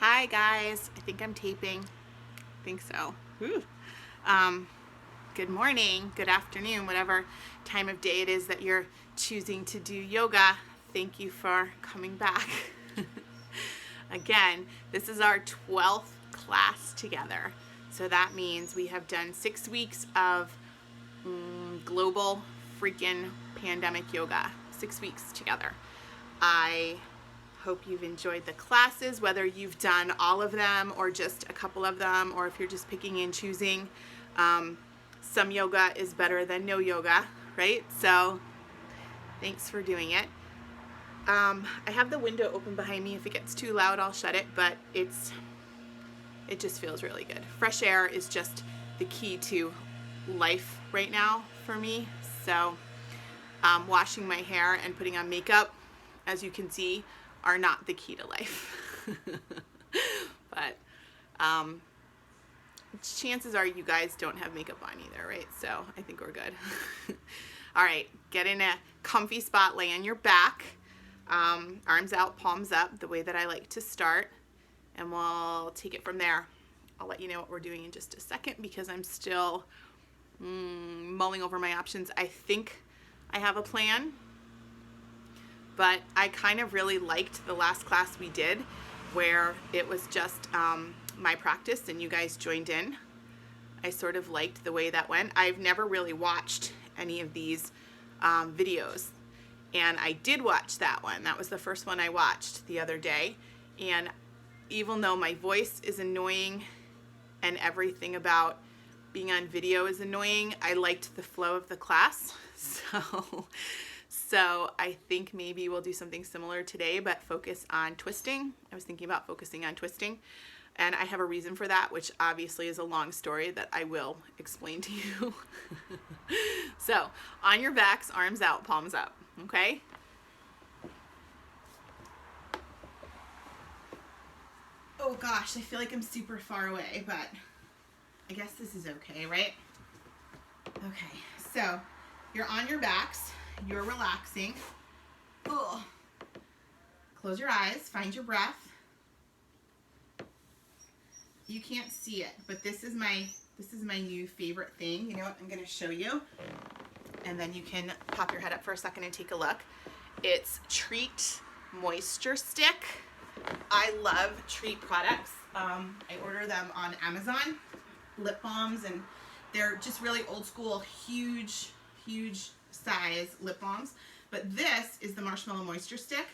Hi guys, I think I'm taping. I think so. Woo. Good morning, good afternoon, whatever time of day it is that you're choosing to do yoga. Thank you for coming back. Again, this is our 12th class together. So that means we have done 6 weeks of global freaking pandemic yoga. 6 weeks together. I hope you've enjoyed the classes, whether you've done all of them or just a couple of them, or if you're just picking and choosing. Some yoga is better than no yoga, right? So thanks for doing it. I have the window open behind me. If it gets too loud, I'll shut it, but it just feels really good. Fresh air is just the key to life right now for me. So washing my hair and putting on makeup, as you can see, are not the key to life. But chances are you guys don't have makeup on either, right? So I think we're good. All right, get in a comfy spot, lay on your back, arms out, palms up, the way that I like to start, and we'll take it from there. I'll let you know what we're doing in just a second because I'm still mulling over my options. I think I have a plan, but I kind of really liked the last class we did where it was just my practice and you guys joined in. I sort of liked the way that went. I've never really watched any of these videos, and I did watch that one. That was the first one I watched the other day, and even though my voice is annoying and everything about being on video is annoying, I liked the flow of the class. So I think maybe we'll do something similar today, but focus on twisting. I was thinking about focusing on twisting, and I have a reason for that, which obviously is a long story that I will explain to you. So on your backs, arms out, palms up, okay? Oh gosh, I feel like I'm super far away, but I guess this is okay, right? Okay, so you're on your backs. You're relaxing. Ugh. Close your eyes. Find your breath. You can't see it, but this is my new favorite thing. You know what? I'm going to show you, and then you can pop your head up for a second and take a look. It's Treat Moisture Stick. I love Treat products. I order them on Amazon. Lip balms, and they're just really old school, huge size lip balms. But this is the Marshmallow Moisture Stick,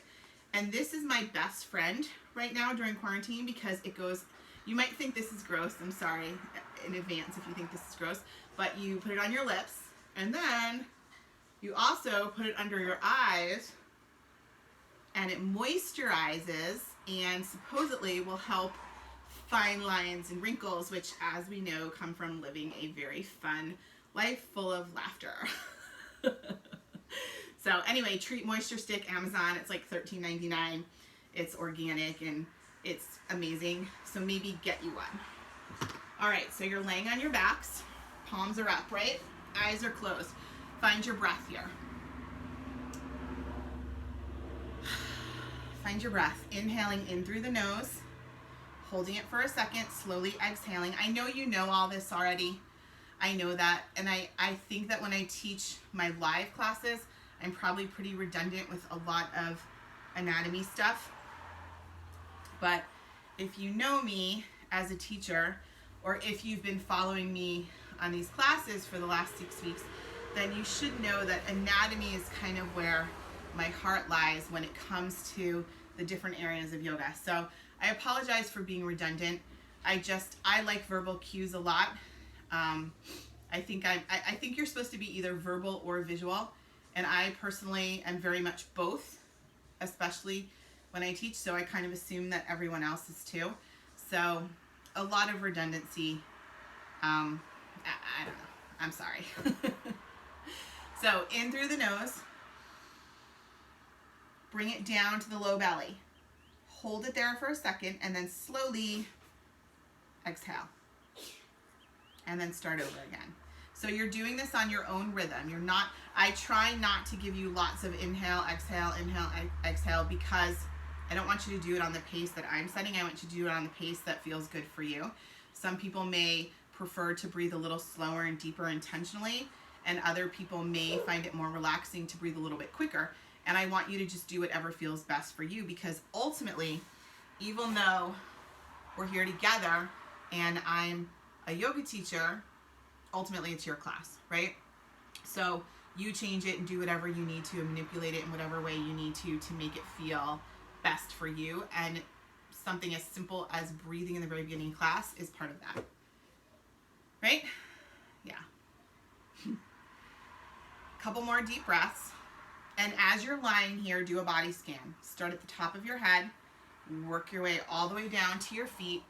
and this is my best friend right now during quarantine because it goes, you might think this is gross, I'm sorry in advance if you think this is gross, but you put it on your lips, and then you also put it under your eyes, and it moisturizes and supposedly will help fine lines and wrinkles, which, as we know, come from living a very fun life full of laughter. So anyway, Treat Moisture Stick, Amazon. It's like $13.99. It's organic and it's amazing. So maybe get you one. All right, so you're laying on your backs. Palms are up, right? Eyes are closed. Find your breath here. Find your breath. Inhaling in through the nose. Holding it for a second, slowly exhaling. I know you know all this already. I know that, and I think that when I teach my live classes, I'm probably pretty redundant with a lot of anatomy stuff. But if you know me as a teacher, or if you've been following me on these classes for the last 6 weeks, then you should know that anatomy is kind of where my heart lies when it comes to the different areas of yoga. So I apologize for being redundant. I like verbal cues a lot. I think you're supposed to be either verbal or visual, and I personally am very much both, especially when I teach, so I kind of assume that everyone else is too. So a lot of redundancy. I don't know. I'm sorry. So in through the nose. Bring it down to the low belly. Hold it there for a second, and then slowly exhale. And then start over again. So you're doing this on your own rhythm. I try not to give you lots of inhale, exhale, because I don't want you to do it on the pace that I'm setting. I want you to do it on the pace that feels good for you. Some people may prefer to breathe a little slower and deeper intentionally, and other people may find it more relaxing to breathe a little bit quicker. And I want you to just do whatever feels best for you, because ultimately, even though we're here together and I'm a yoga teacher, ultimately it's your class, right? So you change it and do whatever you need to and manipulate it in whatever way you need to make it feel best for you. And something as simple as breathing in the very beginning of class is part of that, right? Yeah. Couple more deep breaths. And as you're lying here, do a body scan. Start at the top of your head, work your way all the way down to your feet,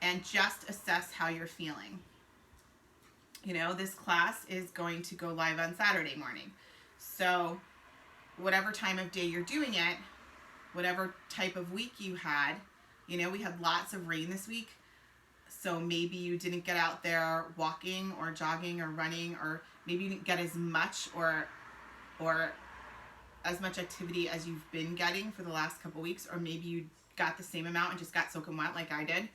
and just assess how you're feeling. You know, this class is going to go live on Saturday morning. So whatever time of day you're doing it, whatever type of week you had, you know, we had lots of rain this week. So maybe you didn't get out there walking or jogging or running, or maybe you didn't get as much or as much activity as you've been getting for the last couple weeks, or maybe you got the same amount and just got soaking wet like I did.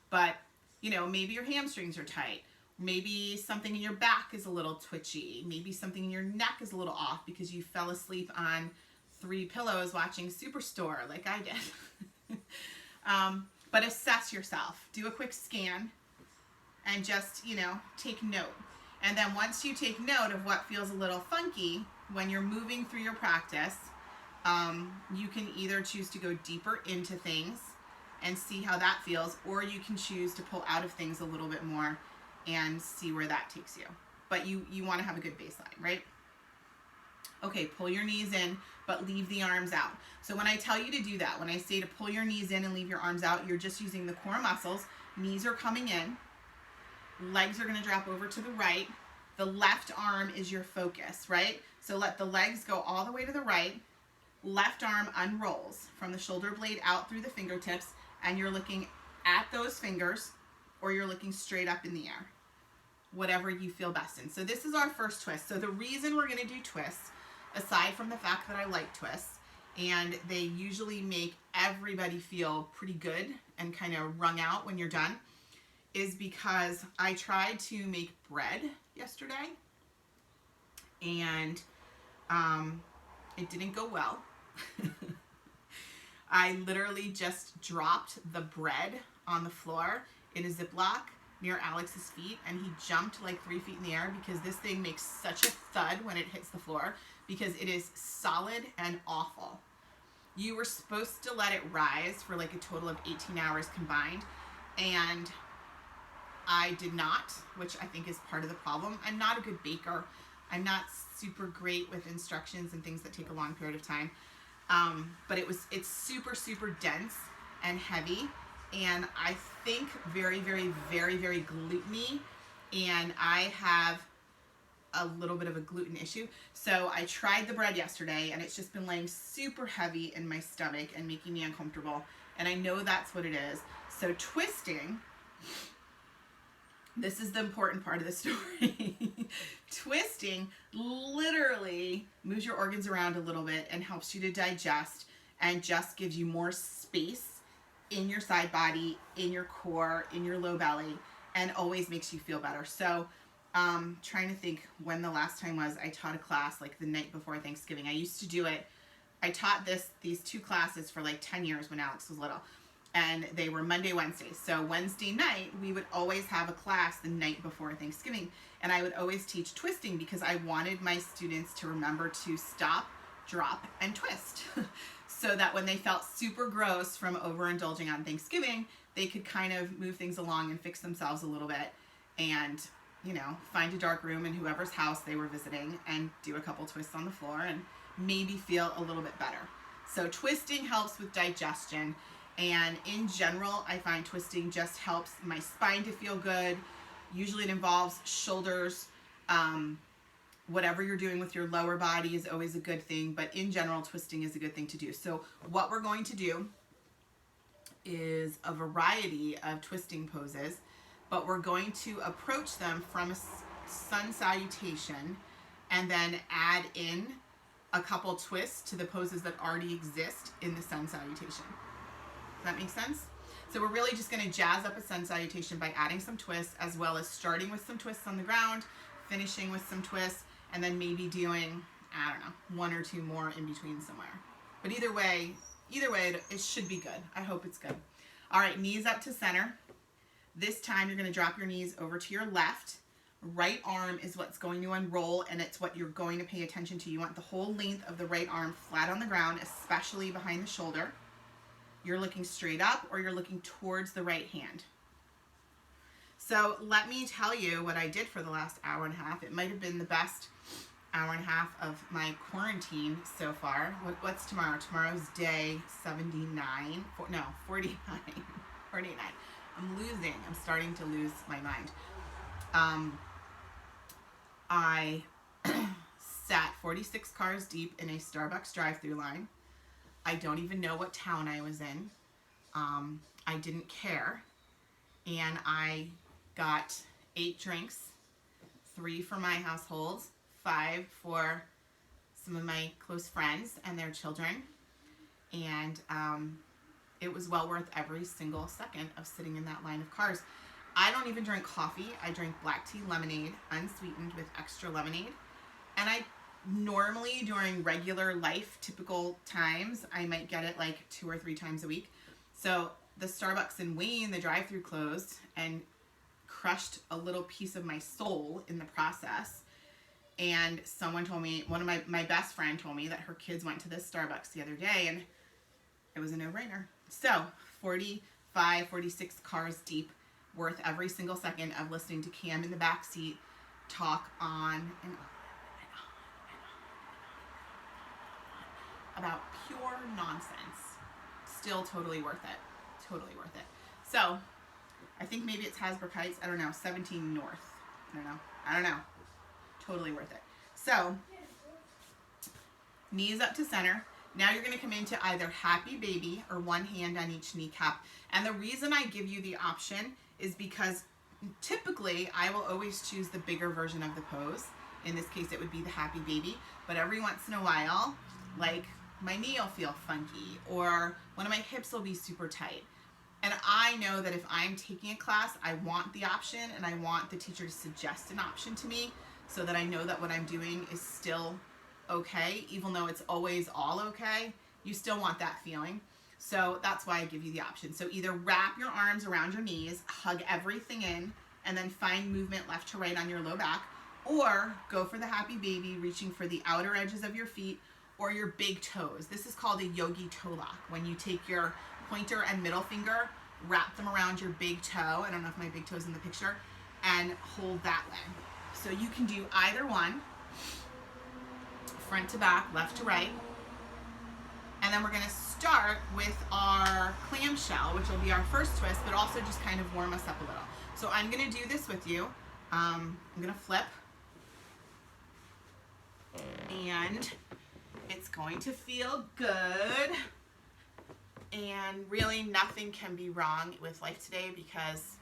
But, you know, maybe your hamstrings are tight. Maybe something in your back is a little twitchy. Maybe something in your neck is a little off because you fell asleep on 3 pillows watching Superstore like I did. But assess yourself. Do a quick scan and just, you know, take note. And then once you take note of what feels a little funky when you're moving through your practice, you can either choose to go deeper into things and see how that feels, or you can choose to pull out of things a little bit more and see where that takes you. But you want to have a good baseline, right? Okay, pull your knees in, but leave the arms out. So when I tell you to do that, when I say to pull your knees in and leave your arms out, you're just using the core muscles. Knees are coming in. Legs are going to drop over to the right. The left arm is your focus, right? So let the legs go all the way to the right. Left arm unrolls from the shoulder blade out through the fingertips, and you're looking at those fingers, or you're looking straight up in the air, whatever you feel best in. So this is our first twist. So the reason we're going to do twists, aside from the fact that I like twists, and they usually make everybody feel pretty good and kind of wrung out when you're done, is because I tried to make bread yesterday, and it didn't go well. I literally just dropped the bread on the floor in a Ziploc near Alex's feet, and he jumped like 3 feet in the air because this thing makes such a thud when it hits the floor because it is solid and awful. You were supposed to let it rise for like a total of 18 hours combined, and I did not, which I think is part of the problem. I'm not a good baker. I'm not super great with instructions and things that take a long period of time. But it's super, super dense and heavy, and I think very, very, very, very gluten-y, and I have a little bit of a gluten issue. So I tried the bread yesterday, and it's just been laying super heavy in my stomach and making me uncomfortable, and I know that's what it is. So twisting, this is the important part of the story. Twisting literally moves your organs around a little bit and helps you to digest, and just gives you more space in your side body, in your core, in your low belly, and always makes you feel better. So trying to think when the last time was I taught a class like the night before Thanksgiving. I used to do it. I taught these 2 classes for like 10 years when Alex was little, and they were Monday, Wednesdays. So Wednesday night, we would always have a class the night before Thanksgiving, and I would always teach twisting because I wanted my students to remember to stop, drop, and twist so that when they felt super gross from overindulging on Thanksgiving, they could kind of move things along and fix themselves a little bit and, you know, find a dark room in whoever's house they were visiting and do a couple twists on the floor and maybe feel a little bit better. So twisting helps with digestion. And in general, I find twisting just helps my spine to feel good. Usually it involves shoulders. Whatever you're doing with your lower body is always a good thing, but in general, twisting is a good thing to do. So what we're going to do is a variety of twisting poses, but we're going to approach them from a sun salutation and then add in a couple twists to the poses that already exist in the sun salutation. Does that make sense? So we're really just going to jazz up a sun salutation by adding some twists, as well as starting with some twists on the ground, finishing with some twists, and then maybe doing, I don't know, 1 or 2 more in between somewhere. But either way, it should be good. I hope it's good. All right, knees up to center. This time you're going to drop your knees over to your left. Right arm is what's going to unroll, and it's what you're going to pay attention to. You want the whole length of the right arm flat on the ground, especially behind the shoulder. You're looking straight up, or you're looking towards the right hand. So let me tell you what I did for the last hour and a half. It might have been the best hour and a half of my quarantine so far. What's tomorrow? Tomorrow's day 49. 49. 49. I'm starting to lose my mind. I sat 46 cars deep in a Starbucks drive-thru line. I don't even know what town I was in. I didn't care. And I got 8 drinks, 3 for my household, 5 for some of my close friends and their children. And it was well worth every single second of sitting in that line of cars. I don't even drink coffee. I drink black tea lemonade, unsweetened with extra lemonade. And I normally, during regular life, typical times, I might get it like 2 or 3 times a week. So the Starbucks in Wayne, the drive-thru closed and crushed a little piece of my soul in the process. And someone told me, one of my best friend told me that her kids went to this Starbucks the other day, and it was a no-brainer. So 45, 46 cars deep, worth every single second of listening to Cam in the back seat talk on and on about pure nonsense. Still totally worth it. Totally worth it. So I think maybe it's Hasbrook Heights. I don't know. 17 North. I don't know. Totally worth it. So knees up to center. Now you're going to come into either happy baby or one hand on each kneecap. And the reason I give you the option is because typically I will always choose the bigger version of the pose. In this case, it would be the happy baby. But every once in a while, like my knee will feel funky or one of my hips will be super tight. And I know that if I'm taking a class, I want the option and I want the teacher to suggest an option to me so that I know that what I'm doing is still okay. Even though it's always all okay, you still want that feeling. So that's why I give you the option. So either wrap your arms around your knees, hug everything in, and then find movement left to right on your low back, or go for the happy baby, reaching for the outer edges of your feet or your big toes. This is called a yogi toe lock. When you take your pointer and middle finger, wrap them around your big toe. I don't know if my big toe's in the picture, and hold that way. So you can do either one, front to back, left to right. And then we're going to start with our clamshell, which will be our first twist, but also just kind of warm us up a little. So I'm going to do this with you. I'm going to flip. And it's going to feel good. And really nothing can be wrong with life today because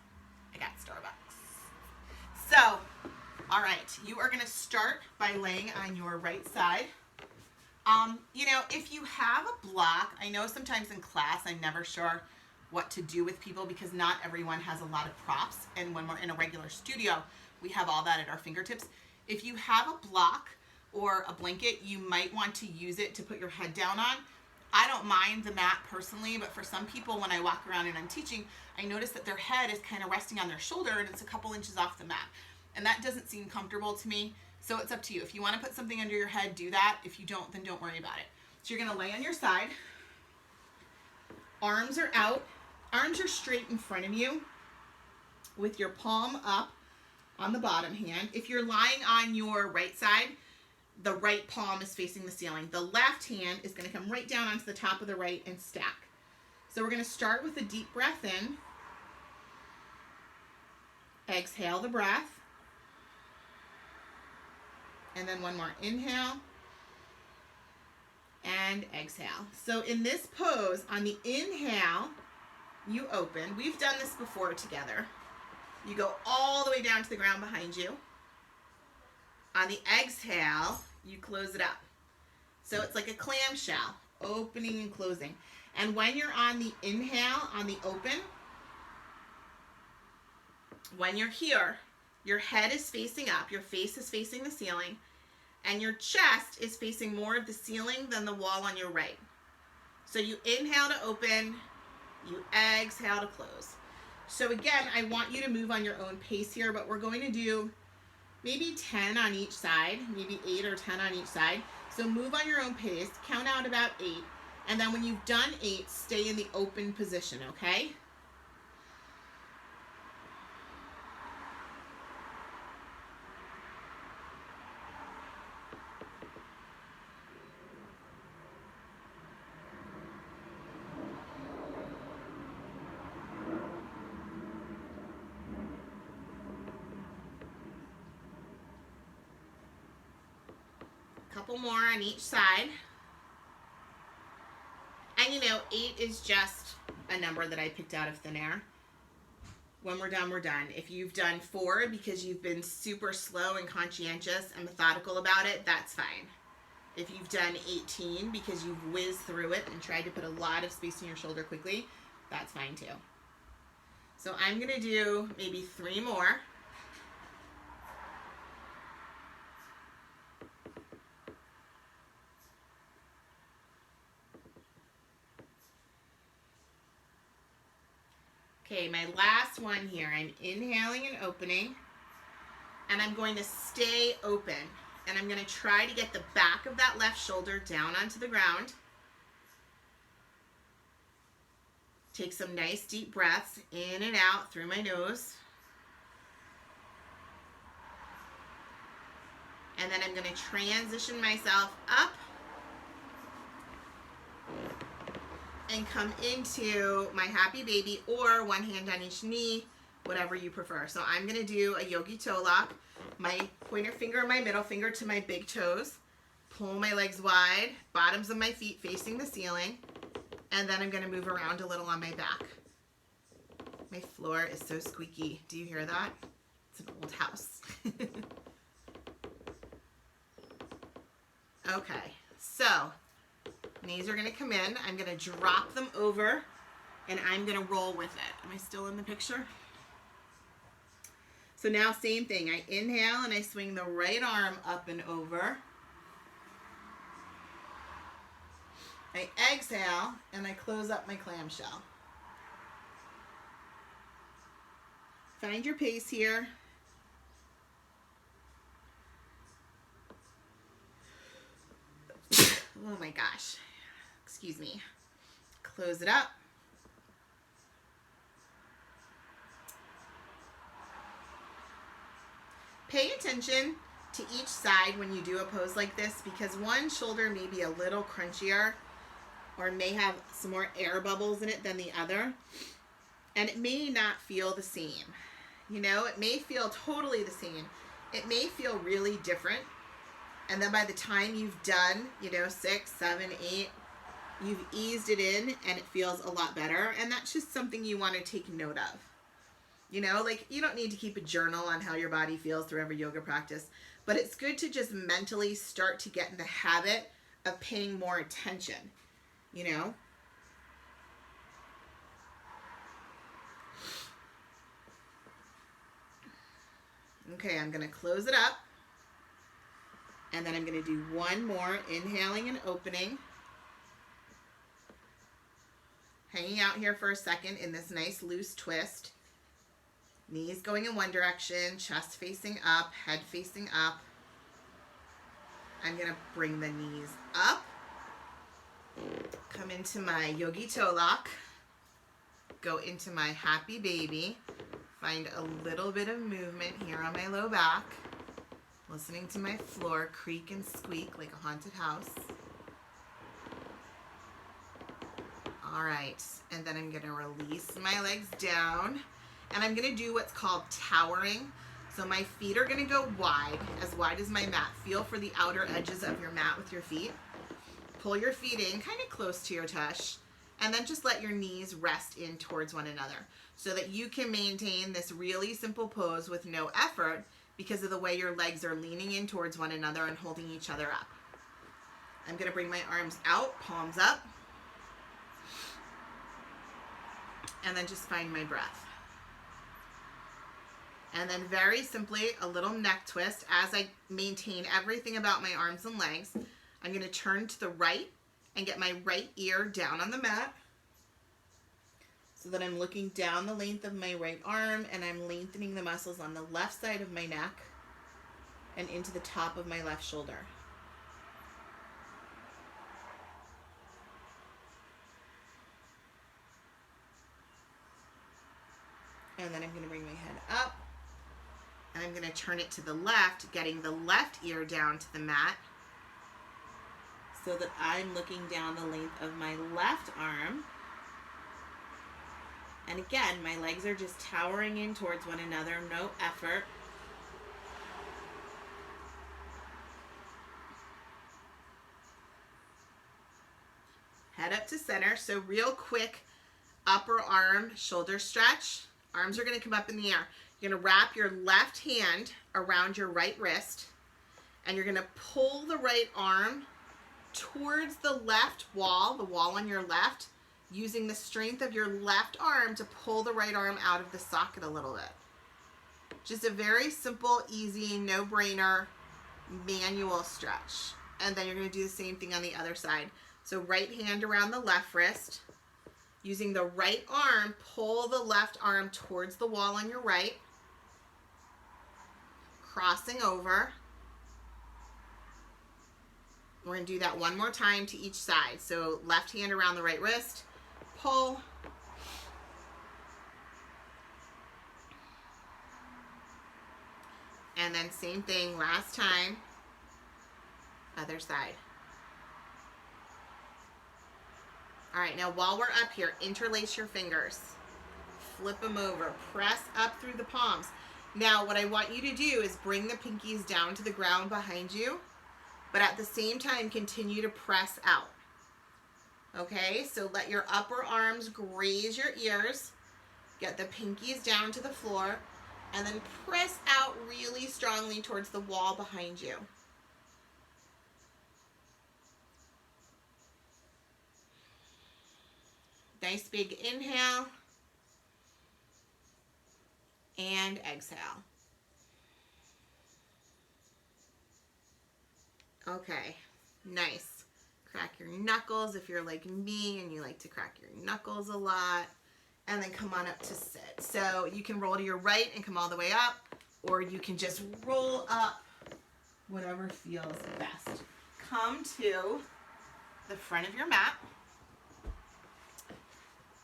I got Starbucks. So, all right, you are going to start by laying on your right side. If you have a block, I know sometimes in class I'm never sure what to do with people because not everyone has a lot of props. And when we're in a regular studio, we have all that at our fingertips. If you have a block or a blanket, you might want to use it to put your head down on. I don't mind the mat personally, but for some people, when I walk around and I'm teaching, I notice that their head is kind of resting on their shoulder and it's a couple inches off the mat. And that doesn't seem comfortable to me. So it's up to you. If you want to put something under your head, do that. If you don't, then don't worry about it. So you're going to lay on your side. Arms are out. Arms are straight in front of you with your palm up on the bottom hand. If you're lying on your right side, the right palm is facing the ceiling. The left hand is going to come right down onto the top of the right and stack. So we're going to start with a deep breath in. Exhale the breath. And then one more inhale and exhale. So in this pose, on the inhale, you open. We've done this before together. You go all the way down to the ground behind you. On the exhale, you close it up. So it's like a clamshell, opening and closing. And when you're on the inhale, on the open, when you're here, your head is facing up, your face is facing the ceiling, and your chest is facing more of the ceiling than the wall on your right. So you inhale to open, you exhale to close. So again, I want you to move on your own pace here, but we're going to do maybe 10 on each side, maybe 8 or 10 on each side. So move on your own pace, count out about 8, and then when you've done 8, stay in the open position, okay? Couple more on each side. And you know, 8 is just a number that I picked out of thin air. When we're done, we're done. If you've done 4 because you've been super slow and conscientious and methodical about it, that's fine. If you've done 18 because you've whizzed through it and tried to put a lot of space in your shoulder quickly, that's fine too. So I'm gonna do maybe 3 more. Okay, my last one here. I'm inhaling and opening, and I'm going to stay open. And I'm going to try to get the back of that left shoulder down onto the ground. Take some nice deep breaths in and out through my nose. And then I'm going to transition myself up and come into my happy baby, or one hand on each knee, whatever you prefer. So I'm gonna do a yogi toe lock, my pointer finger and my middle finger to my big toes, pull my legs wide, bottoms of my feet facing the ceiling, and then I'm gonna move around a little on my back. My floor is so squeaky. Do you hear that? It's an old house. Okay, so knees are going to come in. I'm going to drop them over, and I'm going to roll with it. Am I still in the picture? So now same thing. I inhale, and I swing the right arm up and over. I exhale, and I close up my clamshell. Find your pace here. Oh my gosh. Excuse me. Close it up. Pay attention to each side when you do a pose like this, because one shoulder may be a little crunchier or may have some more air bubbles in it than the other, and it may not feel the same. You know, it may feel totally the same. It may feel really different, and then by the time you've done, 6, 7, 8, you've eased it in and it feels a lot better. And that's just something you want to take note of. You don't need to keep a journal on how your body feels through every yoga practice, but it's good to just mentally start to get in the habit of paying more attention, Okay, I'm going to close it up. And then I'm going to do one more, inhaling and opening. Hanging out here for a second in this nice loose twist. Knees going in one direction, chest facing up, head facing up. I'm going to bring the knees up. Come into my yogi toe lock. Go into my happy baby. Find a little bit of movement here on my low back. Listening to my floor creak and squeak like a haunted house. All right, and then I'm gonna release my legs down, and I'm gonna do what's called towering. So my feet are gonna go wide as my mat. Feel for the outer edges of your mat with your feet. Pull your feet in kind of close to your tush, and then just let your knees rest in towards one another so that you can maintain this really simple pose with no effort, because of the way your legs are leaning in towards one another and holding each other up. I'm going to bring my arms out, palms up, and then just find my breath. And then very simply, a little neck twist. As I maintain everything about my arms and legs, I'm going to turn to the right and get my right ear down on the mat so that I'm looking down the length of my right arm, and I'm lengthening the muscles on the left side of my neck and into the top of my left shoulder. And then I'm going to bring my head up, and I'm going to turn it to the left, getting the left ear down to the mat so that I'm looking down the length of my left arm. And again, my legs are just towering in towards one another, no effort. Head up to center. So real quick, upper arm, shoulder stretch. Arms are going to come up in the air. You're going to wrap your left hand around your right wrist, and you're going to pull the right arm towards the left wall, the wall on your left, using the strength of your left arm to pull the right arm out of the socket a little bit. Just a very simple, easy, no-brainer manual stretch. And then you're going to do the same thing on the other side. So right hand around the left wrist. Using the right arm, pull the left arm towards the wall on your right. Crossing over. We're going to do that one more time to each side. So left hand around the right wrist, pull. And then same thing last time, other side. All right, now while we're up here, interlace your fingers. Flip them over, press up through the palms. Now what I want you to do is bring the pinkies down to the ground behind you, but at the same time, continue to press out. Okay, so let your upper arms graze your ears, get the pinkies down to the floor, and then press out really strongly towards the wall behind you. Nice big inhale and exhale. Okay, nice. Crack your knuckles if you're like me and you like to crack your knuckles a lot. And then come on up to sit. So you can roll to your right and come all the way up, or you can just roll up, whatever feels best. Come to the front of your mat.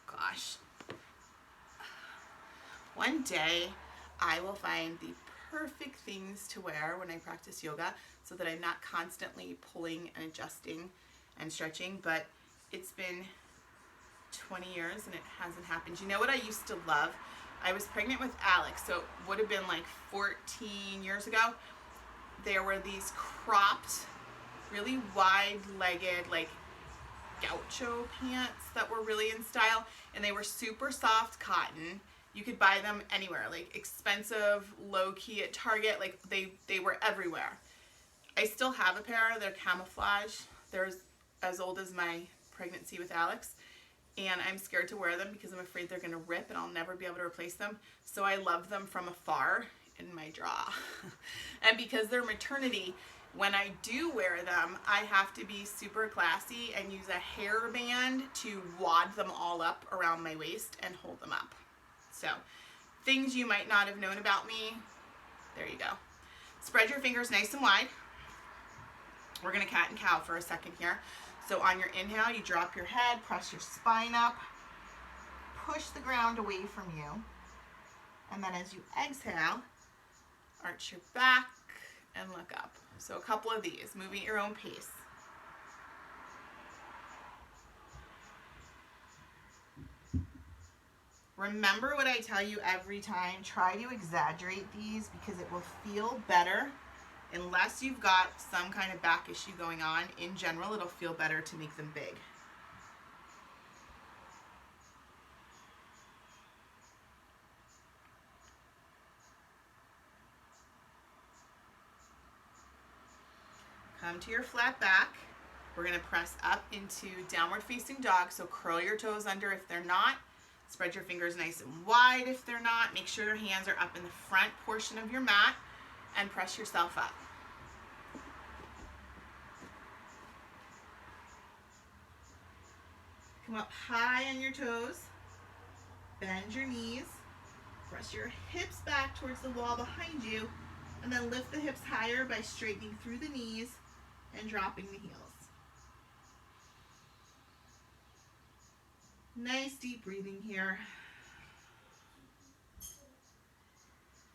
Gosh. One day I will find the perfect things to wear when I practice yoga so that I'm not constantly pulling and adjusting and stretching, but it's been 20 years and it hasn't happened. You know what I used to love? I was pregnant with Alex, so it would have been like 14 years ago. There were these cropped, really wide-legged, like gaucho pants that were really in style, and they were super soft cotton. You could buy them anywhere, like expensive, low-key at Target, like they were everywhere. I still have a pair. They're camouflage. They're as old as my pregnancy with Alex, and I'm scared to wear them because I'm afraid they're gonna rip and I'll never be able to replace them. So I love them from afar in my drawer. And because they're maternity, when I do wear them, I have to be super classy and use a hairband to wad them all up around my waist and hold them up. So, things you might not have known about me, there you go. Spread your fingers nice and wide. We're gonna cat and cow for a second here. So on your inhale, you drop your head, press your spine up, push the ground away from you. And then as you exhale, arch your back and look up. So a couple of these, moving at your own pace. Remember what I tell you every time, try to exaggerate these because it will feel better. Unless you've got some kind of back issue going on, in general, it'll feel better to make them big. Come to your flat back. We're gonna press up into downward facing dog, so curl your toes under if they're not. Spread your fingers nice and wide if they're not. Make sure your hands are up in the front portion of your mat and press yourself up. Come up high on your toes. Bend your knees. Press your hips back towards the wall behind you, and then lift the hips higher by straightening through the knees and dropping the heels. Nice deep breathing here.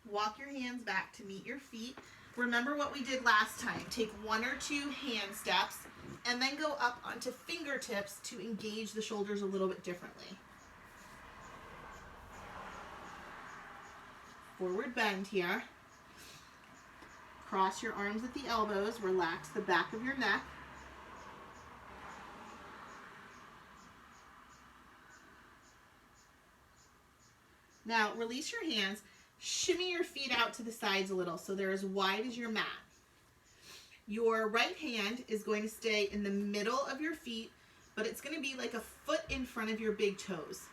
Walk your hands back to meet your feet. Remember what we did last time. Take 1 or 2 hand steps and then go up onto fingertips to engage the shoulders a little bit differently. Forward bend here. Cross your arms at the elbows. Relax the back of your neck. Now release your hands. Shimmy your feet out to the sides a little so they're as wide as your mat. Your right hand is going to stay in the middle of your feet, but it's going to be like a foot in front of your big toes.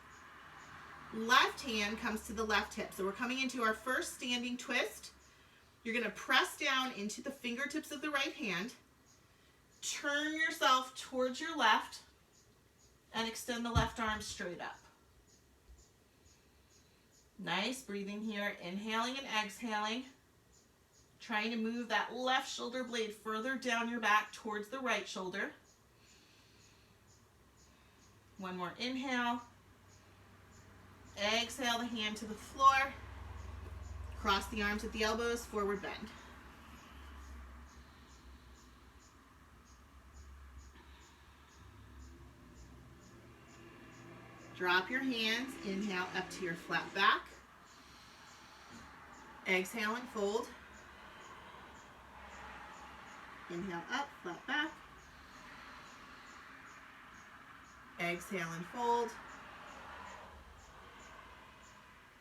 Left hand comes to the left hip. So we're coming into our first standing twist. You're going to press down into the fingertips of the right hand. Turn yourself towards your left and extend the left arm straight up. Nice breathing here, inhaling and exhaling. Trying to move that left shoulder blade further down your back towards the right shoulder. One more inhale. Exhale the hand to the floor. Cross the arms at the elbows, forward bend. Drop your hands, inhale up to your flat back. Exhale and fold. Inhale up, flat back. Exhale and fold.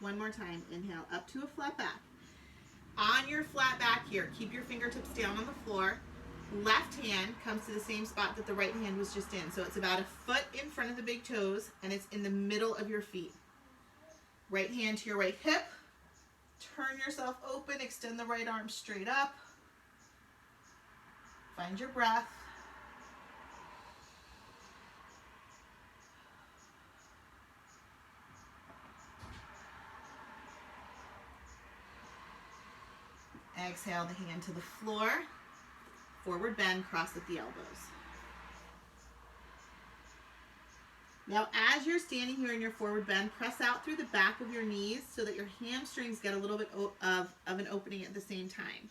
One more time, inhale up to a flat back. On your flat back here, keep your fingertips down on the floor. Left hand comes to the same spot that the right hand was just in. So it's about a foot in front of the big toes and it's in the middle of your feet. Right hand to your right hip. Turn yourself open, extend the right arm straight up. Find your breath. Exhale the hand to the floor. Forward bend, cross at the elbows. Now as you're standing here in your forward bend, press out through the back of your knees so that your hamstrings get a little bit of an opening at the same time.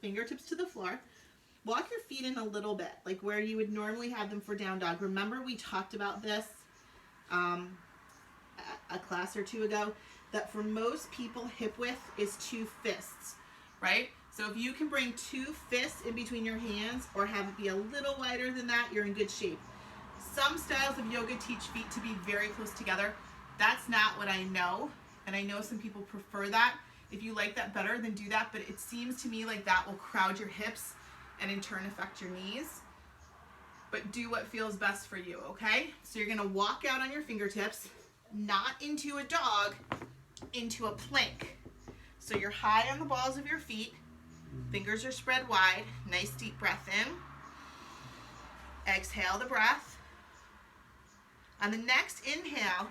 Fingertips to the floor. Walk your feet in a little bit, like where you would normally have them for down dog. Remember we talked about this a class or two ago, that for most people hip width is 2 fists, right? So if you can bring 2 fists in between your hands or have it be a little wider than that, you're in good shape. Some styles of yoga teach feet to be very close together. That's not what I know, and I know some people prefer that. If you like that better, then do that, but it seems to me like that will crowd your hips and in turn affect your knees. But do what feels best for you, okay? So you're gonna walk out on your fingertips, not into a dog, into a plank. So you're high on the balls of your feet, fingers are spread wide, nice deep breath in. Exhale the breath. On the next inhale,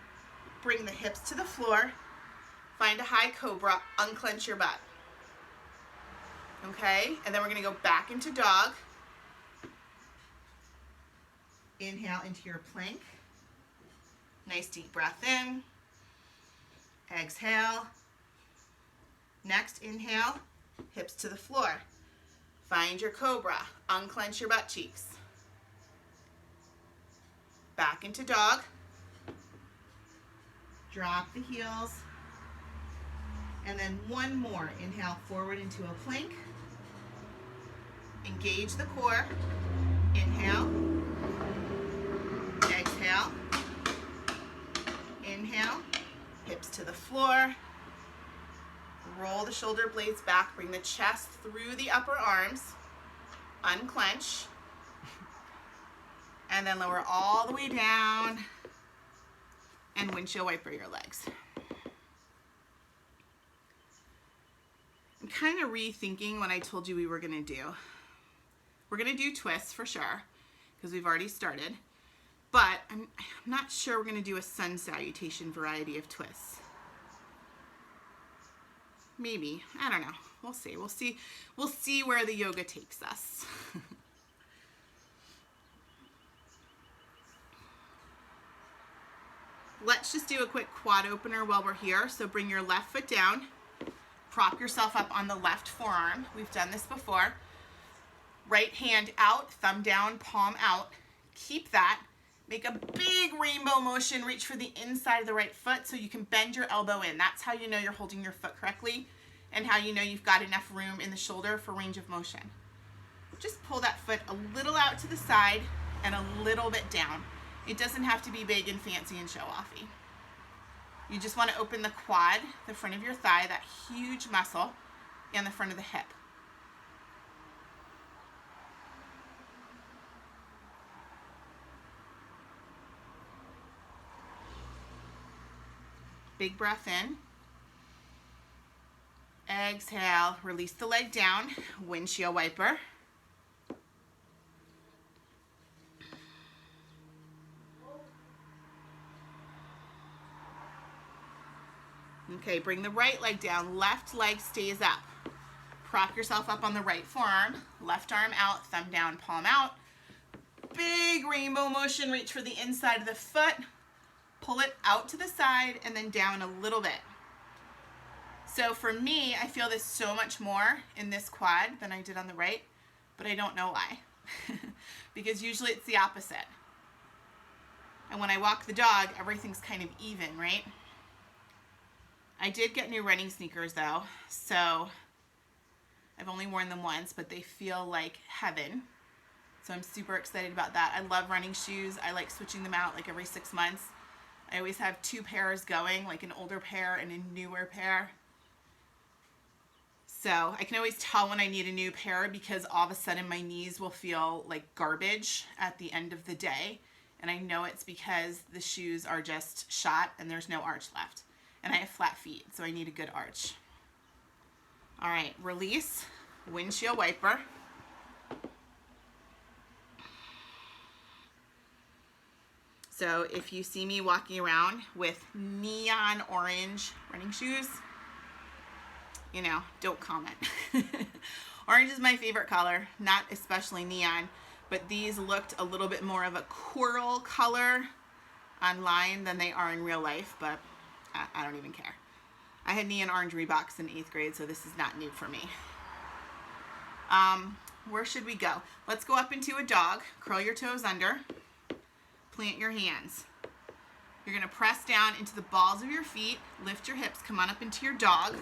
bring the hips to the floor, find a high cobra, unclench your butt. Okay, and then we're gonna go back into dog. Inhale into your plank. Nice deep breath in. Exhale. Next inhale, hips to the floor. Find your cobra, unclench your butt cheeks. Back into dog. Drop the heels. And then one more. Inhale forward into a plank. Engage the core. Inhale. Exhale. Inhale. Hips to the floor. Roll the shoulder blades back, bring the chest through the upper arms, unclench, and then lower all the way down and windshield wiper your legs. I'm kind of rethinking what I told you we were gonna do. We're gonna do twists for sure, because we've already started, but I'm not sure we're gonna do a sun salutation variety of twists. Maybe, I don't know. We'll see. We'll see where the yoga takes us. Let's just do a quick quad opener while we're here. So bring your left foot down, prop yourself up on the left forearm. We've done this before. Right hand out, thumb down, palm out. Keep that. Make a big rainbow motion, reach for the inside of the right foot so you can bend your elbow in. That's how you know you're holding your foot correctly and how you know you've got enough room in the shoulder for range of motion. Just pull that foot a little out to the side and a little bit down. It doesn't have to be big and fancy and show-offy. You just want to open the quad, the front of your thigh, that huge muscle, and the front of the hip. Big breath in. Exhale, release the leg down, windshield wiper. Okay, bring the right leg down, left leg stays up. Prop yourself up on the right forearm, left arm out, thumb down, palm out. Big rainbow motion, reach for the inside of the foot. Pull it out to the side and then down a little bit. So for me, I feel this so much more in this quad than I did on the right, but I don't know why. Because usually it's the opposite. And when I walk the dog, everything's kind of even, right? I did get new running sneakers though, so I've only worn them once, but they feel like heaven. So I'm super excited about that. I love running shoes. I like switching them out like every 6 months. I always have 2 pairs going, like an older pair and a newer pair. So I can always tell when I need a new pair because all of a sudden my knees will feel like garbage at the end of the day. And I know it's because the shoes are just shot and there's no arch left. And I have flat feet, so I need a good arch. All right, release, windshield wiper. So if you see me walking around with neon orange running shoes, you know, don't comment. Orange is my favorite color, not especially neon, but these looked a little bit more of a coral color online than they are in real life, but I don't even care. I had neon orange Reeboks in 8th grade, so this is not new for me. Where should we go? Let's go up into a dog. Curl your toes under. Plant your hands. You're going to press down into the balls of your feet. Lift your hips. Come on up into your dog.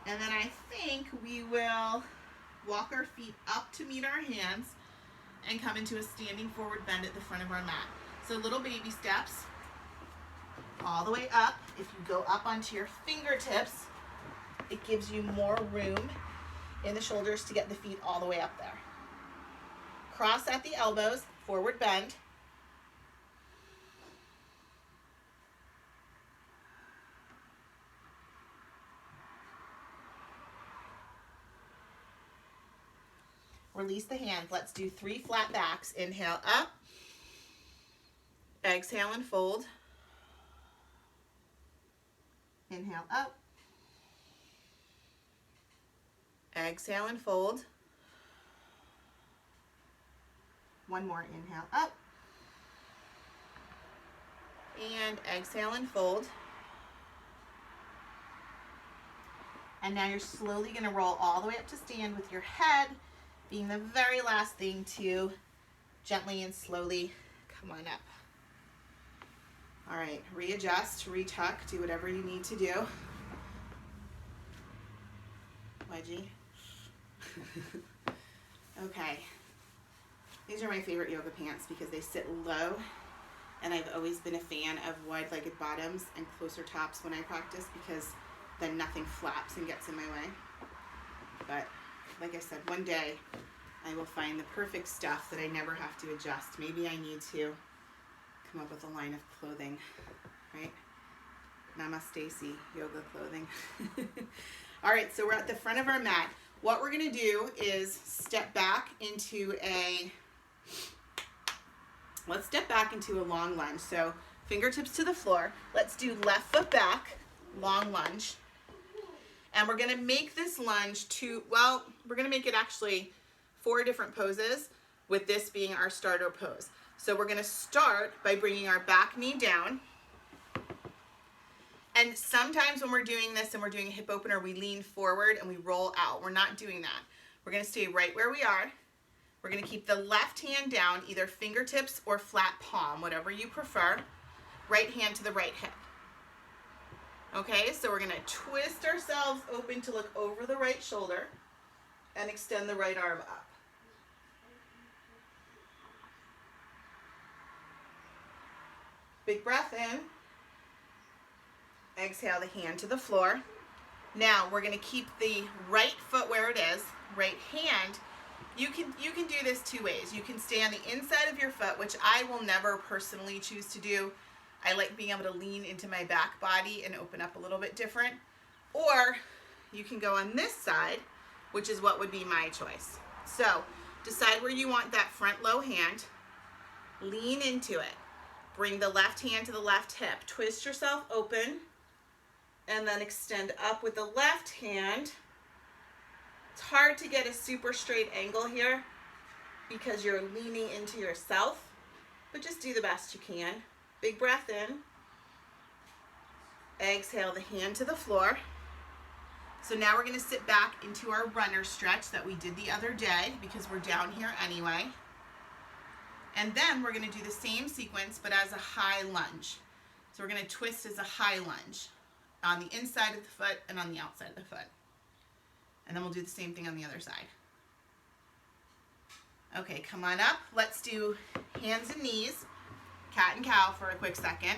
And then I think we will walk our feet up to meet our hands and come into a standing forward bend at the front of our mat. So little baby steps all the way up. If you go up onto your fingertips, it gives you more room in the shoulders to get the feet all the way up there. Cross at the elbows, forward bend. Release the hands. Let's do 3 flat backs. Inhale up. Exhale and fold. Inhale up. Exhale and fold. One more. Inhale up. And exhale and fold. And now you're slowly going to roll all the way up to stand with your head being the very last thing to gently and slowly come on up. All right, readjust, retuck, do whatever you need to do. Wedgie. Okay. These are my favorite yoga pants because they sit low And I've always been a fan of wide-legged bottoms and closer tops when I practice, because then nothing flaps and gets in my way. But like I said, one day I will find the perfect stuff that I never have to adjust. Maybe I need to come up with a line of clothing, right? Namaste, yoga clothing. All right, so we're at the front of our mat. What we're gonna do is step back into a long lunge. So fingertips to the floor. Let's do left foot back, long lunge. And we're gonna make this lunge we're gonna make it actually 4 different poses, with this being our starter pose. So we're gonna start by bringing our back knee down. And sometimes when we're doing this and we're doing a hip opener, we lean forward and we roll out. We're not doing that. We're gonna stay right where we are. We're gonna keep the left hand down, either fingertips or flat palm, whatever you prefer. Right hand to the right hip. Okay, so we're gonna twist ourselves open to look over the right shoulder and extend the right arm up. Big breath in. Exhale the hand to the floor. Now we're going to keep the right foot where it is, right hand. You can do this 2 ways. You can stay on the inside of your foot, which I will never personally choose to do. I like being able to lean into my back body and open up a little bit different. Or you can go on this side, which is what would be my choice. So decide where you want that front low hand. Lean into it. Bring the left hand to the left hip. Twist yourself open. And then extend up with the left hand. It's hard to get a super straight angle here because you're leaning into yourself, but just do the best you can. Big breath in. Exhale the hand to the floor. So now we're gonna sit back into our runner stretch that we did the other day, because we're down here anyway. And then we're gonna do the same sequence, but as a high lunge. So we're gonna twist as a high lunge, on the inside of the foot and on the outside of the foot. And then we'll do the same thing on the other side. Okay, come on up. Let's do hands and knees, cat and cow for a quick second.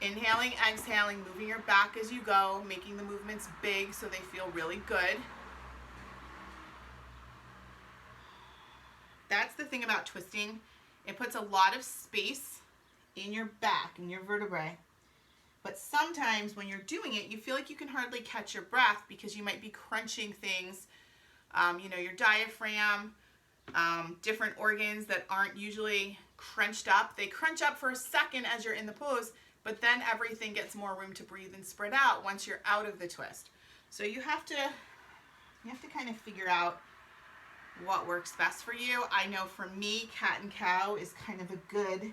Inhaling, exhaling, moving your back as you go, making the movements big so they feel really good. That's the thing about twisting. It puts a lot of space in your back, in your vertebrae. But sometimes when you're doing it, you feel like you can hardly catch your breath because you might be crunching things, your diaphragm, different organs that aren't usually crunched up. They crunch up for a second as you're in the pose, but then everything gets more room to breathe and spread out once you're out of the twist. So you have to kind of figure out what works best for you. I know for me, cat and cow is kind of a good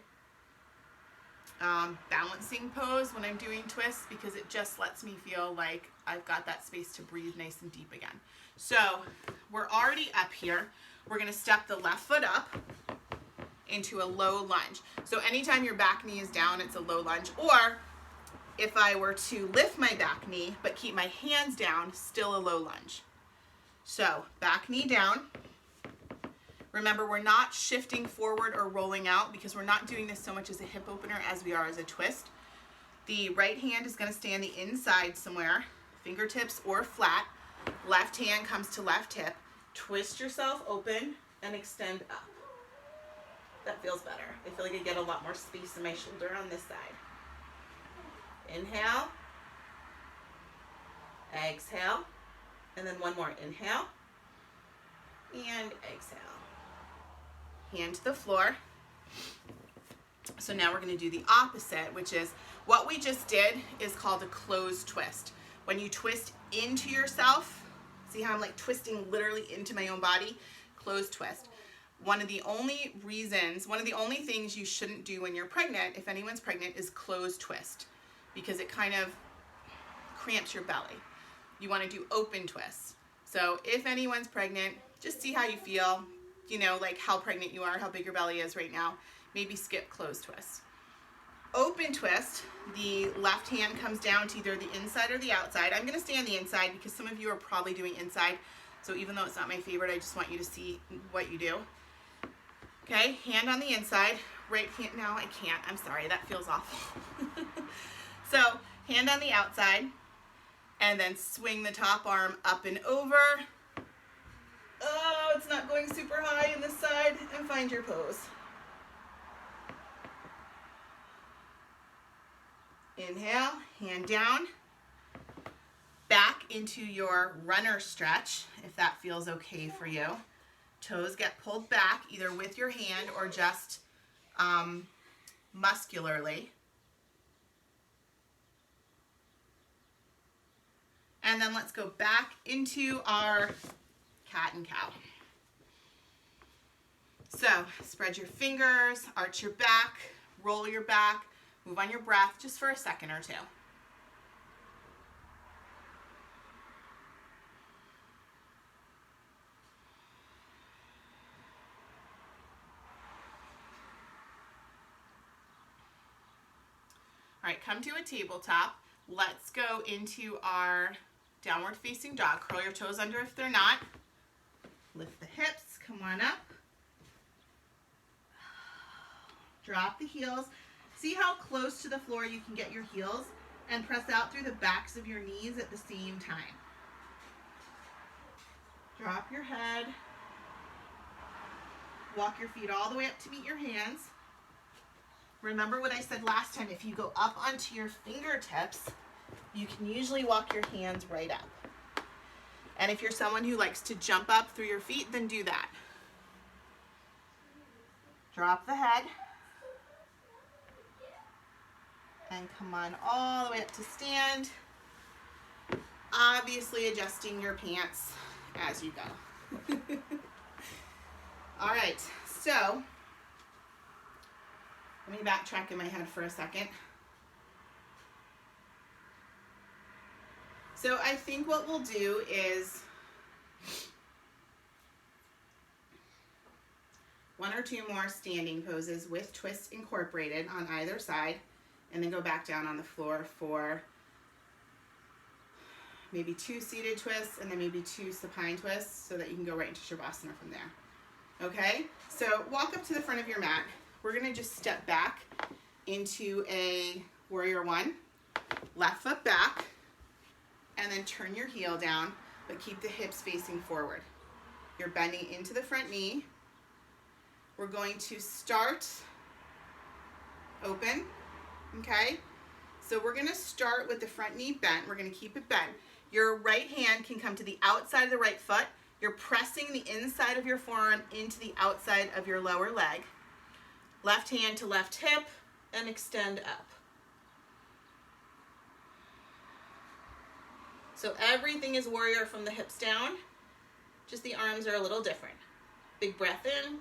balancing pose when I'm doing twists, because it just lets me feel like I've got that space to breathe nice and deep again. So we're already up here. We're going to step the left foot up into a low lunge. So anytime your back knee is down, it's a low lunge. Or if I were to lift my back knee but keep my hands down, still a low lunge. So back knee down. Remember, we're not shifting forward or rolling out, because we're not doing this so much as a hip opener as we are as a twist. The right hand is going to stay on the inside somewhere, fingertips or flat. Left hand comes to left hip. Twist yourself open and extend up. That feels better. I feel like I get a lot more space in my shoulder on this side. Inhale. Exhale. And then one more. Inhale. And exhale. Hand to the floor. So now we're going to do the opposite, which is what we just did is called a closed twist. When you twist into yourself, see how I'm like twisting literally into my own body? Closed twist. One of the only things you shouldn't do when you're pregnant, if anyone's pregnant, is closed twist, because it kind of cramps your belly. You want to do open twists. So if anyone's pregnant, just see how you feel. Like how pregnant you are, how big your belly is right now. Maybe skip closed twist. Open twist, the left hand comes down to either the inside or the outside. I'm going to stay on the inside because some of you are probably doing inside. So even though it's not my favorite, I just want you to see what you do. Okay, hand on the inside. right hand, no, I can't. I'm sorry, that feels awful. So, hand on the outside, and then swing the top arm up and over. Oh, it's not going super high in this side, and find your pose. Inhale, hand down, back into your runner stretch, if that feels okay for you. Toes get pulled back, either with your hand or just muscularly. And then let's go back into our cat and cow. So spread your fingers, arch your back, roll your back, move on your breath just for a second or two. All right, come to a tabletop. Let's go into our downward facing dog. Curl your toes under if they're not. Lift the hips, come on up. Drop the heels. See how close to the floor you can get your heels, and press out through the backs of your knees at the same time. Drop your head. Walk your feet all the way up to meet your hands. Remember what I said last time, if you go up onto your fingertips, you can usually walk your hands right up. And if you're someone who likes to jump up through your feet, then do that. Drop the head. And come on all the way up to stand. Obviously adjusting your pants as you go. All right, so let me backtrack in my head for a second. So I think what we'll do is one or two more standing poses with twists incorporated on either side, and then go back down on the floor for maybe 2 seated twists and then maybe 2 supine twists, so that you can go right into Shavasana from there. Okay, so walk up to the front of your mat. We're gonna just step back into a warrior one, left foot back, and then turn your heel down, but keep the hips facing forward. You're bending into the front knee. We're going to start open, okay? So we're gonna start with the front knee bent. We're gonna keep it bent. Your right hand can come to the outside of the right foot. You're pressing the inside of your forearm into the outside of your lower leg. Left hand to left hip and extend up. So everything is warrior from the hips down, just the arms are a little different. Big breath in,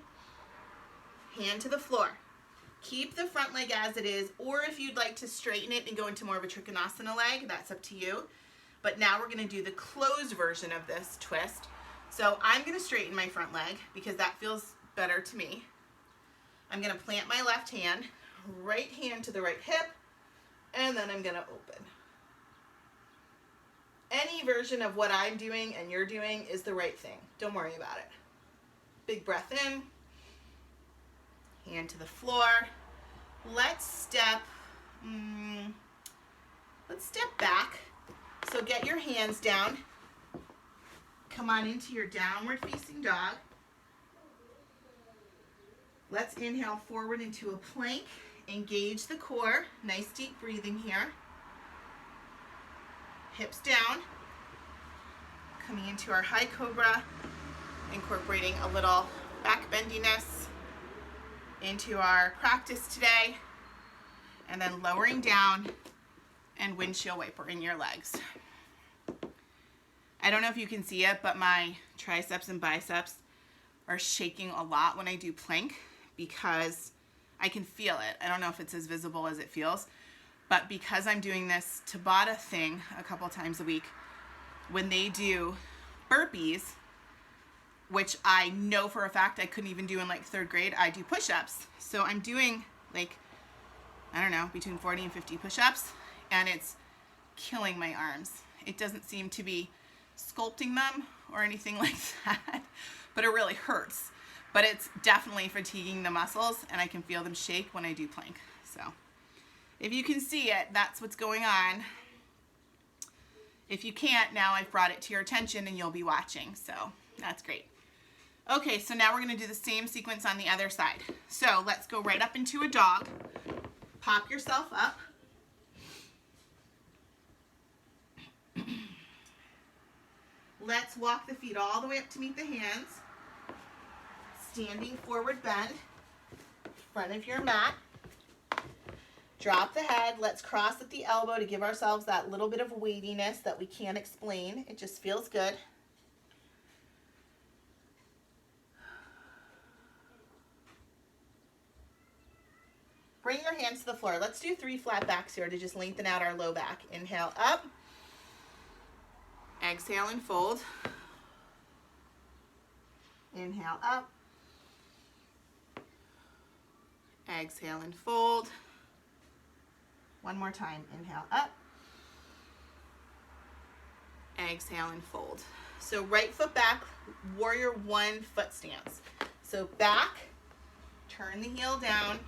hand to the floor. Keep the front leg as it is, or if you'd like to straighten it and go into more of a Trikonasana leg, that's up to you. But now we're gonna do the closed version of this twist. So I'm gonna straighten my front leg because that feels better to me. I'm gonna plant my left hand, right hand to the right hip, and then I'm gonna open. Any version of what I'm doing and you're doing is the right thing. Don't worry about it. Big breath in, hand to the floor. Let's step back. So get your hands down. Come on into your downward facing dog. Let's inhale forward into a plank. Engage the core. Nice deep breathing here. Hips down. Coming into our high cobra. Incorporating a little back bendiness into our practice today. And then lowering down and windshield wiper in your legs. I don't know if you can see it, but my triceps and biceps are shaking a lot when I do plank because I can feel it. I don't know if it's as visible as it feels, but because I'm doing this Tabata thing a couple times a week, when they do burpees, which I know for a fact I couldn't even do in like 3rd grade, I do push-ups. So I'm doing like, I don't know, between 40 and 50 push-ups, and it's killing my arms. It doesn't seem to be sculpting them or anything like that, but it really hurts. but it's definitely fatiguing the muscles, and I can feel them shake when I do plank. So if you can see it, that's what's going on. If you can't, now I've brought it to your attention and you'll be watching, so that's great. Okay, so now we're gonna do the same sequence on the other side. So let's go right up into a dog. Pop yourself up. Let's walk the feet all the way up to meet the hands. Standing forward bend, front of your mat. Drop the head. Let's cross at the elbow to give ourselves that little bit of weightiness that we can't explain. It just feels good. Bring your hands to the floor. Let's do 3 flat backs here to just lengthen out our low back. Inhale up. Exhale and fold. Inhale up. Exhale and fold. One more time. Inhale up. Exhale and fold. So right foot back, warrior 1 foot stance. So back, turn the heel down,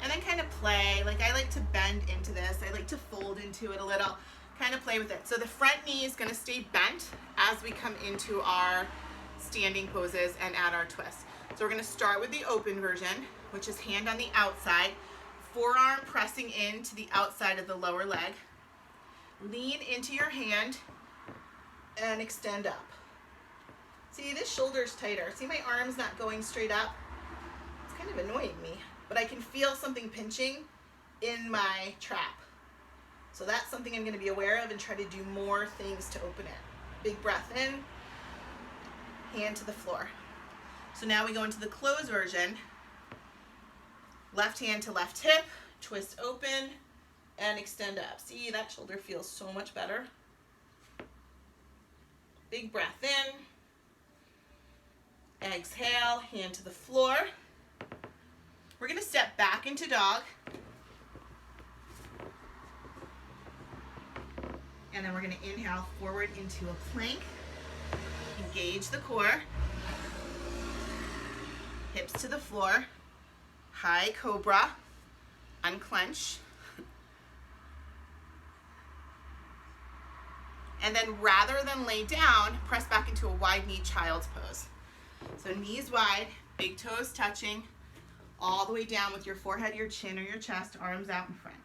and then kind of play. Like I like to bend into this. I like to fold into it a little, kind of play with it. So the front knee is gonna stay bent as we come into our standing poses and add our twist. So we're gonna start with the open version, which is hand on the outside, forearm pressing into the outside of the lower leg. Lean into your hand and extend up. See, this shoulder's tighter. See, my arm's not going straight up. It's kind of annoying me, but I can feel something pinching in my trap. So that's something I'm going to be aware of and try to do more things to open it. Big breath in, hand to the floor. So now we go into the closed version. Left hand to left hip, twist open, and extend up. See, that shoulder feels so much better. Big breath in. Exhale, hand to the floor. We're gonna step back into dog. And then we're gonna inhale forward into a plank. Engage the core. Hips to the floor. High cobra. Unclench. And then rather than lay down, press back into a wide knee child's pose. So knees wide, big toes touching, all the way down with your forehead, your chin, or your chest, arms out in front.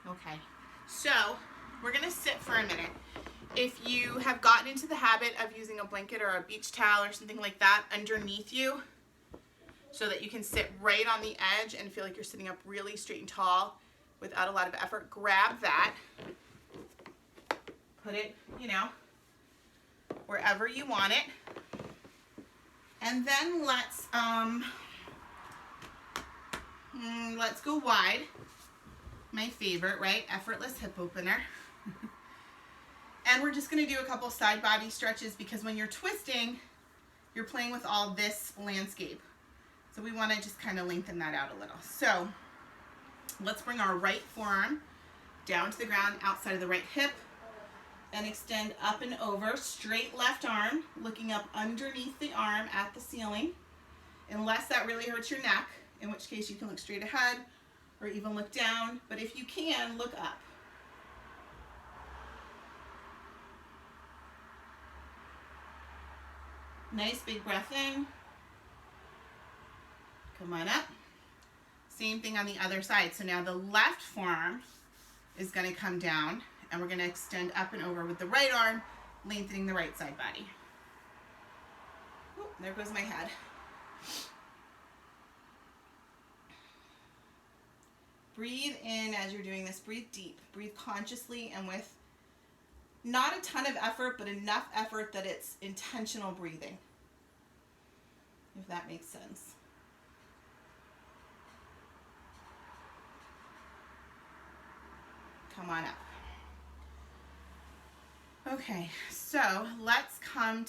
Okay, so we're gonna sit for a minute. If you have gotten into the habit of using a blanket or a beach towel or something like that underneath you so that you can sit right on the edge and feel like you're sitting up really straight and tall without a lot of effort, grab that, put it, wherever you want it, and then let's go wide. My favorite, right? Effortless hip opener. And we're just going to do a couple side body stretches because when you're twisting, you're playing with all this landscape. So we want to just kind of lengthen that out a little. So let's bring our right forearm down to the ground outside of the right hip and extend up and over. Straight left arm, looking up underneath the arm at the ceiling, unless that really hurts your neck, in which case you can look straight ahead or even look down, but if you can, look up. Nice big breath in. Come on up. Same thing on the other side. So now the left forearm is going to come down, and we're going to extend up and over with the right arm, lengthening the right side body. Oh, there goes my head. Breathe in as you're doing this. Breathe deep. Breathe consciously and with not a ton of effort, but enough effort that it's intentional breathing, if that makes sense. Come on up. Okay, so let's bend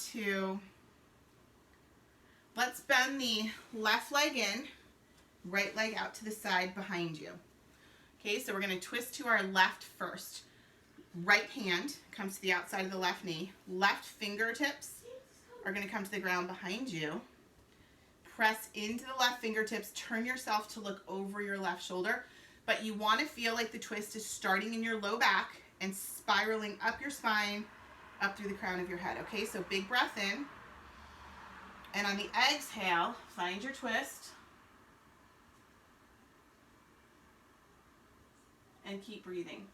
the left leg in, right leg out to the side behind you. Okay, so we're going to twist to our left first. Right hand comes to the outside of the left knee. Left fingertips are going to come to the ground behind you. Press into the left fingertips. Turn yourself to look over your left shoulder. But you want to feel like the twist is starting in your low back and spiraling up your spine, up through the crown of your head. Okay, so big breath in. And on the exhale, find your twist. And keep breathing.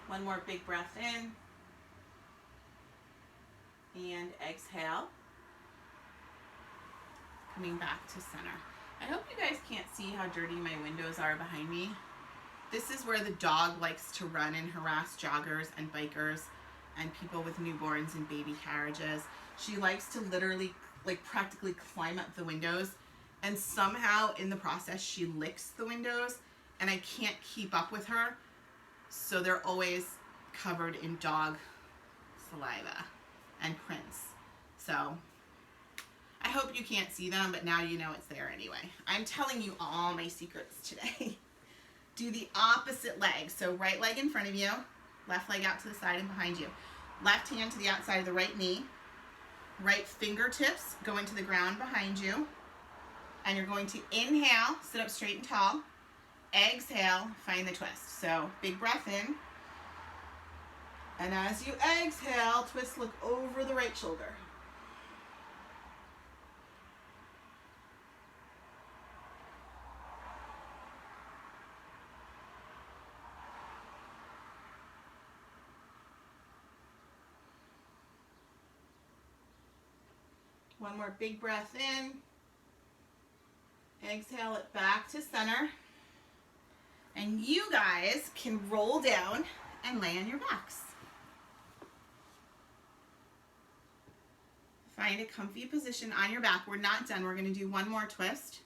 One more big breath in. And exhale. Coming back to center. I hope you guys can't see how dirty my windows are behind me. This is where the dog likes to run and harass joggers and bikers and people with newborns and baby carriages. She likes to literally, like, practically climb up the windows, and somehow in the process she licks the windows, and I can't keep up with her, so they're always covered in dog saliva and prints. So I hope you can't see them, but now you know it's there anyway. I'm telling you all my secrets today. Do the opposite leg. So right leg in front of you, left leg out to the side and behind you. Left hand to the outside of the right knee. Right fingertips go into the ground behind you. And you're going to inhale, sit up straight and tall. Exhale, find the twist. So big breath in. And as you exhale, twist, look over the right shoulder. One more big breath in. Exhale it back to center. And you guys can roll down and lay on your backs. Find a comfy position on your back. We're not done. We're going to do one more twist.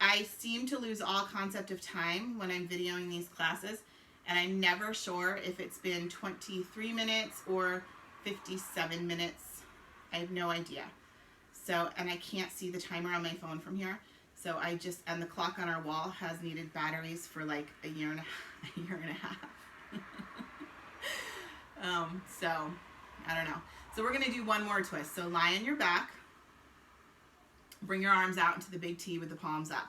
I seem to lose all concept of time when I'm videoing these classes, and I'm never sure if it's been 23 minutes or 57 minutes. I have no idea. So, and I can't see the timer on my phone from here. So and the clock on our wall has needed batteries for like a year and a half. So, I don't know. So we're going to do one more twist. So lie on your back. Bring your arms out into the big T with the palms up.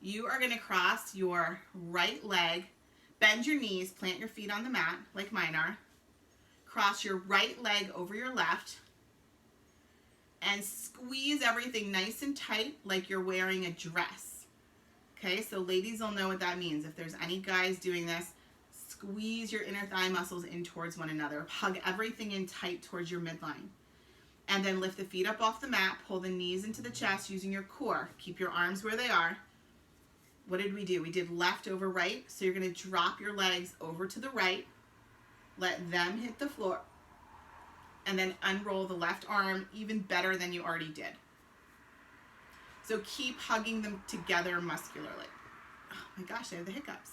You are going to cross your right leg, bend your knees, plant your feet on the mat like mine are. Cross your right leg over your left and squeeze everything nice and tight like you're wearing a dress. Okay, so ladies will know what that means. If there's any guys doing this, squeeze your inner thigh muscles in towards one another. Hug everything in tight towards your midline. And then lift the feet up off the mat, pull the knees into the chest using your core. Keep your arms where they are. What did we do? We did left over right. So you're going to drop your legs over to the right. Let them hit the floor. And then unroll the left arm even better than you already did. So keep hugging them together muscularly. Oh my gosh, I have the hiccups.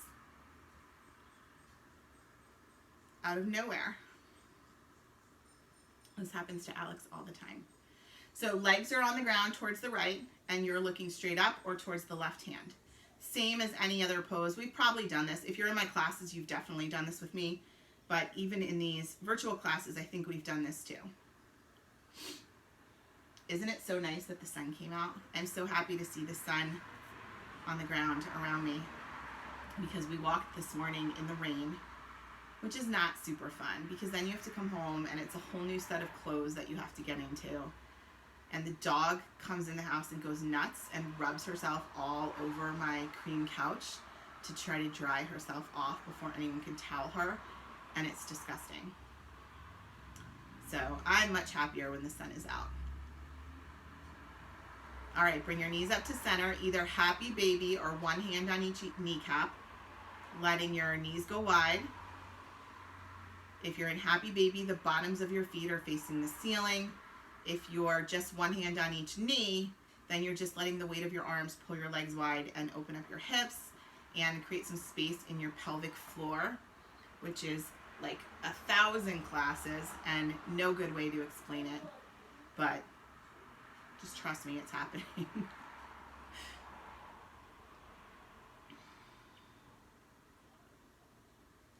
Out of nowhere. This happens to Alex all the time. So legs are on the ground towards the right, and you're looking straight up or towards the left hand. Same as any other pose. We've probably done this. If you're in my classes, you've definitely done this with me. But even in these virtual classes, I think we've done this too. Isn't it so nice that the sun came out? I'm so happy to see the sun on the ground around me, because we walked this morning in the rain, which is not super fun, because then you have to come home and it's a whole new set of clothes that you have to get into. And the dog comes in the house and goes nuts and rubs herself all over my cream couch to try to dry herself off before anyone can tell her. And it's disgusting. So I'm much happier when the sun is out. All right, bring your knees up to center, either happy baby or one hand on each kneecap, letting your knees go wide. If you're in Happy Baby, the bottoms of your feet are facing the ceiling. If you're just one hand on each knee, then you're just letting the weight of your arms pull your legs wide and open up your hips and create some space in your pelvic floor, which is like 1,000 classes and no good way to explain it, but just trust me, it's happening.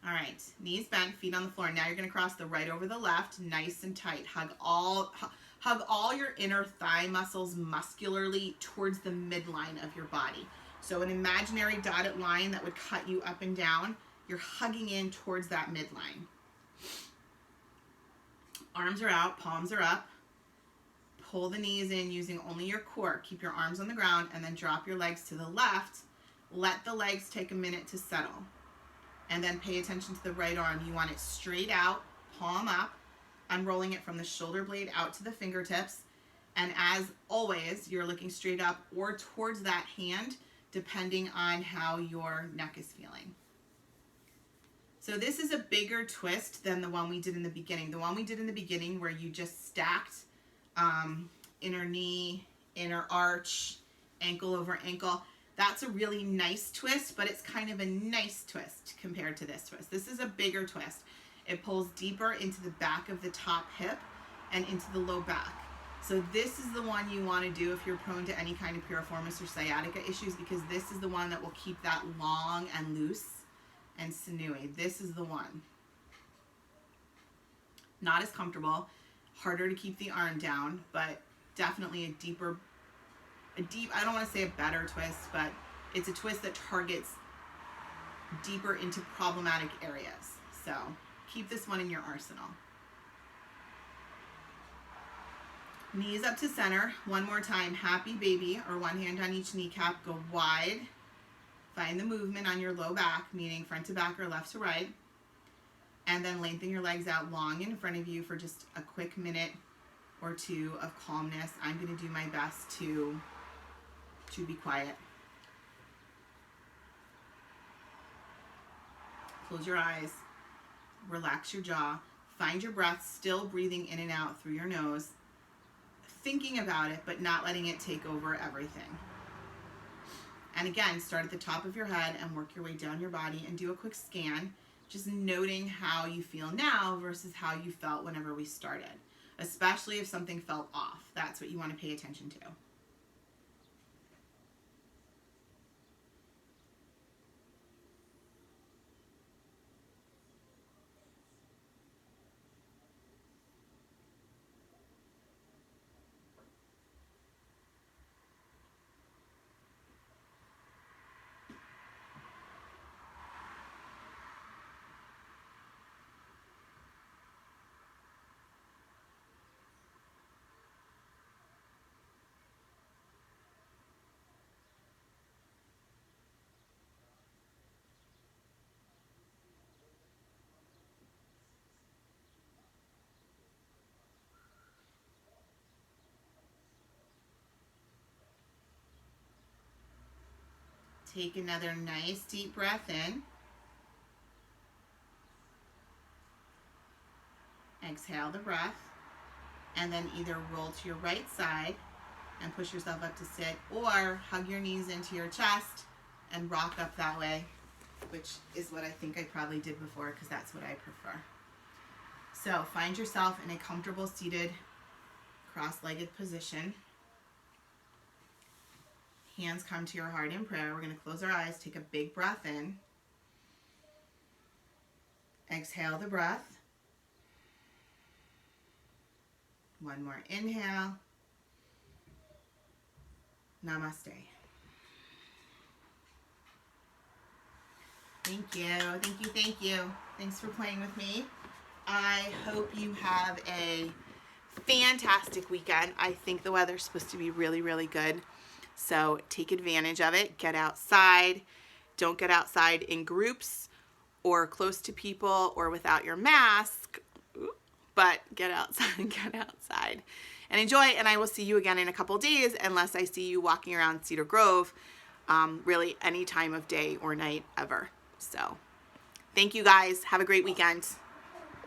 All right, knees bent, feet on the floor. Now you're gonna cross the right over the left, nice and tight. Hug all your inner thigh muscles muscularly towards the midline of your body. So an imaginary dotted line that would cut you up and down, you're hugging in towards that midline. Arms are out, palms are up. Pull the knees in using only your core. Keep your arms on the ground and then drop your legs to the left. Let the legs take a minute to settle. And then pay attention to the right arm. You want it straight out, palm up, unrolling it from the shoulder blade out to the fingertips. And as always, you're looking straight up or towards that hand, depending on how your neck is feeling. So this is a bigger twist than the one we did in the beginning. The one we did in the beginning where you just stacked inner knee, inner arch, ankle over ankle. That's a really nice twist, but it's kind of a nice twist compared to this twist. This is a bigger twist. It pulls deeper into the back of the top hip and into the low back. So this is the one you want to do if you're prone to any kind of piriformis or sciatica issues, because this is the one that will keep that long and loose and sinewy. This is the one. Not as comfortable, harder to keep the arm down, but definitely a deep, I don't want to say a better twist, but it's a twist that targets deeper into problematic areas. So keep this one in your arsenal. Knees up to center. One more time. Happy Baby, or one hand on each kneecap. Go wide. Find the movement on your low back, meaning front to back or left to right. And then lengthen your legs out long in front of you for just a quick minute or two of calmness. I'm going to do my best to be quiet. Close your eyes. Relax your jaw. Find your breath, still breathing in and out through your nose. Thinking about it, but not letting it take over everything. And again, start at the top of your head and work your way down your body and do a quick scan, just noting how you feel now versus how you felt whenever we started. Especially if something felt off. That's what you want to pay attention to. Take another nice deep breath in. Exhale the breath. And then either roll to your right side and push yourself up to sit, or hug your knees into your chest and rock up that way, which is what I think I probably did before because that's what I prefer. So find yourself in a comfortable seated cross-legged position. Hands come to your heart in prayer. We're going to close our eyes, take a big breath in. Exhale the breath. One more inhale. Namaste. Thank you, thank you, thank you. Thanks for playing with me. I hope you have a fantastic weekend. I think the weather's supposed to be really, really good. So take advantage of it. Get outside. Don't get outside in groups or close to people or without your mask. But get outside and enjoy. And I will see you again in a couple days unless I see you walking around Cedar Grove really any time of day or night ever. So thank you guys. Have a great weekend.